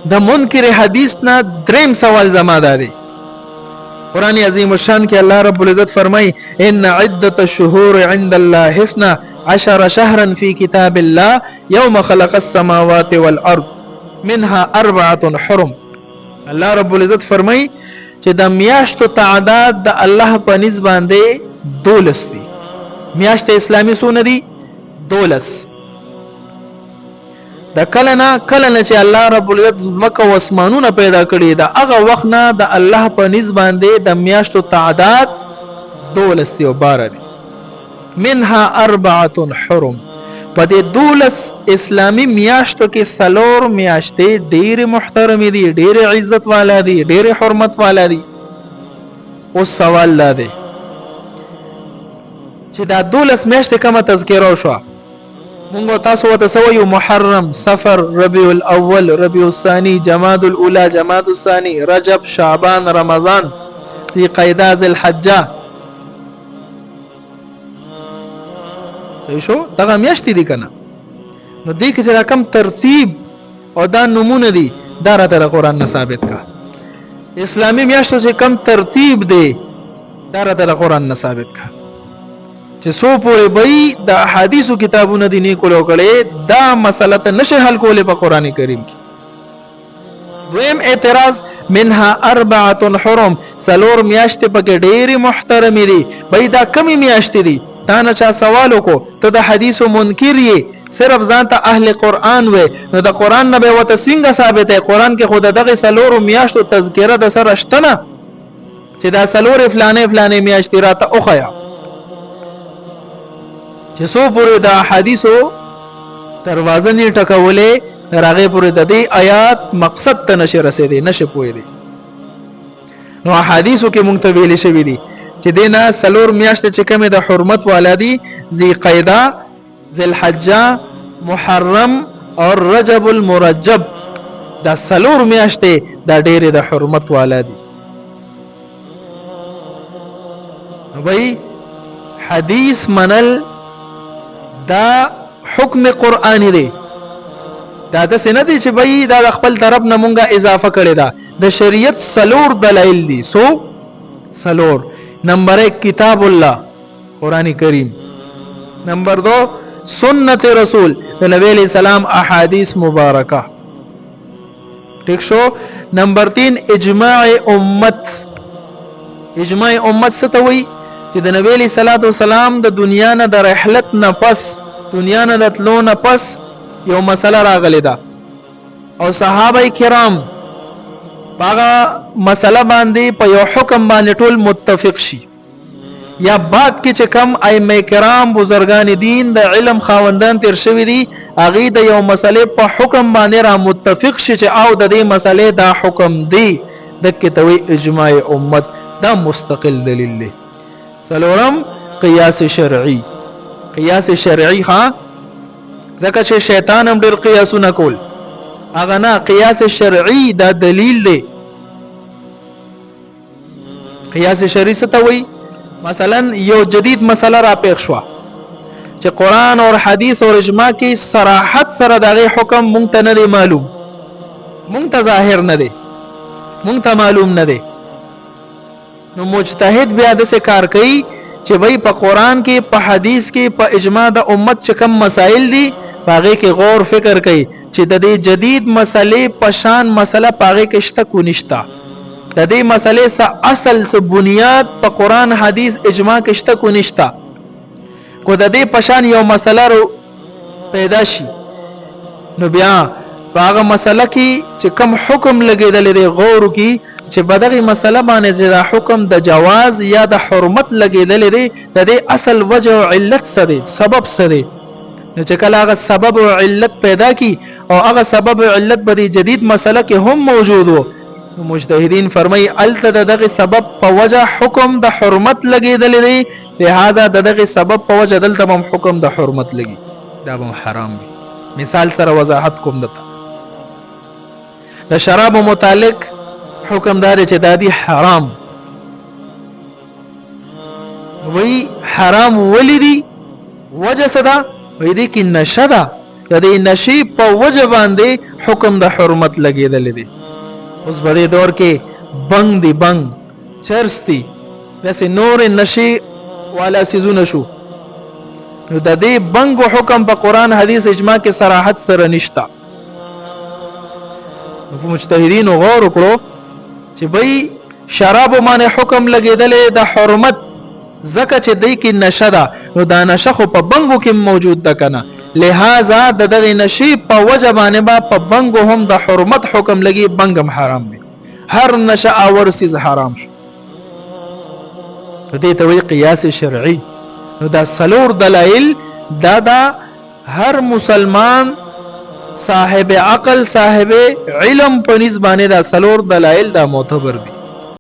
د منکر حدیث نه دریم سوال زما دی. قرآن عظیم الشان کې الله رب العزت فرمای ان عدة الشهور عند الله 12 شهرا في كتاب الله يوم خلق السماوات والارض منها 4 حرم. الله رب العزت فرمای چې د میاشتو تعداد د الله په نسبت باندې 12 دي. میاشت اسلامی سونه دي 12. د کلنا چې الله رب العزت مکه و اسمانونه پیدا کړی دا هغه وخت نه د الله په نسبت باندې د میاشتو تعداد 12 او 12 دي. منها 4 حرم. په دې 12 اسلامی میاشتو کې سلور میاشتې ډېر محترم دي، ډېر عزت والا دي، ډېر حرمت والا دي. اوس سوال لا دی چې دا 12 میاشتې کومه تذکره شو؟ مونږ تاسو ته سویو محرم، صفر، ربیع الاول، ربیع الثانی، جماد الاولى، جماد الثانی، رجب، شعبان، رمضان، ذی قعده، ذی الحجه. صحیح شو؟ دا میاشتې دي کنه. نو دې کې چې کم ترتیب او دا نمونه دي دا راته قرآن نه ثابت کا. اسلامی میاشتو چې کم ترتیب دی دا راته قرآن نه ثابت کا. چې سو پورې بې د احادیثو کتابونه دي نه کولو کړي دا مسله ته نشه حل کوله په قران کریم کې. دویم اعتراض منها 4 حرم. سلور میاشتې پکې ډېری محترم دي. بې دا کمی میاشتې دي. تا نه چا سوال وکړو ته د حدیثو منکر یې صرف ځان ته اهل قران وې نو د قران نه به وته څنګه ثابت ہے؟ قران کې خود دغه سلور میاشتو تذکره د سره شته نه چې دا سلور فلانه میاشتې راته اوخیا چې سو پورې د حدیثو دروازه نه ټکولې راغې پورې د دې آیات مقصد ته نشه رسیدي نشه پوي دي. نو حدیثو کې مونږ ته ویل شوی دي چې دینا سلور میاشتې چې کومه د حرمت والا دي ذی قعده، ذی الحجه، محرم او رجب المرجب. دا سلور میاشتې دا ډېر د حرمت والا دي. نو بھائی حدیث منل دا حکم قرآنی دی. دا د سینه دی چې بھائی دا خپل طرف نه مونږه اضافه کړی دا د شریعت سلور دلایل دي. سو سلور. نمبر 1 کتاب الله قرآن کریم. نمبر 2 سنت رسول د نبی علیہ السلام احادیث مبارکہ. ٹھیک شو. نمبر 3 اجماع امت. اجماع امت څه ته وایي؟ چې د نبی علیہ الصلوۃ والسلام د دنیا نه د رحلت نه پس دنیا نه د تلو نه پس یو مسله راغلی ده او صحابه کرام هغه مسله باندې په یو حکم باندې ټول متفق شي یا بعد کې چې کم ائمه کرام بزرگان دین د علم خاوندان تیر شوی دي هغه د یو مسله په حکم باندې را متفق شي چې او د دې مسله دا حکم دی د کتوی اجماع امت دا مستقل دلیل دی. سلورم قیاس شرعی. قیاس شرعی ها ځکه چې شیطان هم ډېر قیاسونه کول هغه نه قیاس شرعی دا دلیل دی. قیاس شرعی څه ته وایي؟ مثلا یو جدید مسله را پیښ شو چې قرآن او حدیث او اجماع کې صراحت سره دغه حکم مونږ ته نه دی معلوم، مونږ ته ظاهر نه دی، مونږ ته معلوم نه دی. نو مجتهد بیا د څه کار کوي چې وای په قرآن کې په حدیث کې په اجماع د امت چې کم مسائل دي پاغه کې غور فکر کوي چې د دې جدید مسلې په شان مسله پاغه کې شته کو نشتا، د دې مسلې سه اصل سه بنیاد په قرآن حدیث اجماع کې شته کو نشتا. کو د دې په شان یو مسله پیدا شي نو بیا هغه مسله کې چې کم حکم لګیدل دی غور کی چې بدغه مسله باندې دا حکم د جواز یا د حرمت لګیدل دی د دې اصل وجه او علت څه دی، سبب څه دی. نو چې کله هغه سبب او علت پیدا کی او هغه سبب او علت به د جدید مسله کې هم موجود وو مجتهدین فرمای الته دغه سبب په وجه حکم د حرمت لګیدل دی لہذا دغه سبب په وجه دلته هم حکم د حرمت لګي دا به حرام وي. مثال سره وضاحت کوم دته د شراب متعلق حکم دار چې دادی حرام وی حرام ولیدي وجه صدا وی دي کې نشه ده د دې نشي په وجه باندې حکم د حرمت لګیدل دي. اوس په دې دور کې بنګ دی بنګ چرس دي داسې نور نشي والا سيزونه شو نو د دې بنګ حکم په قران حديث اجماع کې صراحت سره نشتا. نو مجتهدین غور وکړو چې بای شراب باندې حکم لګیدل د حرمت زکه چې دای کې نشه ده نو دا نشه خو په بنګو کې موجود ده کنه لہذا د دغه نشي په وجه باندې با په بنګو هم د حرمت حکم لګي بنګم حرام دی هر نشه اور سیز حرام شو په دې ته وی قیاس شرعي. نو دا سلور دلایل دا هر مسلمان صاحب عقل صاحب علم په نسبانه دا سلور دلایل دا معتبر دي.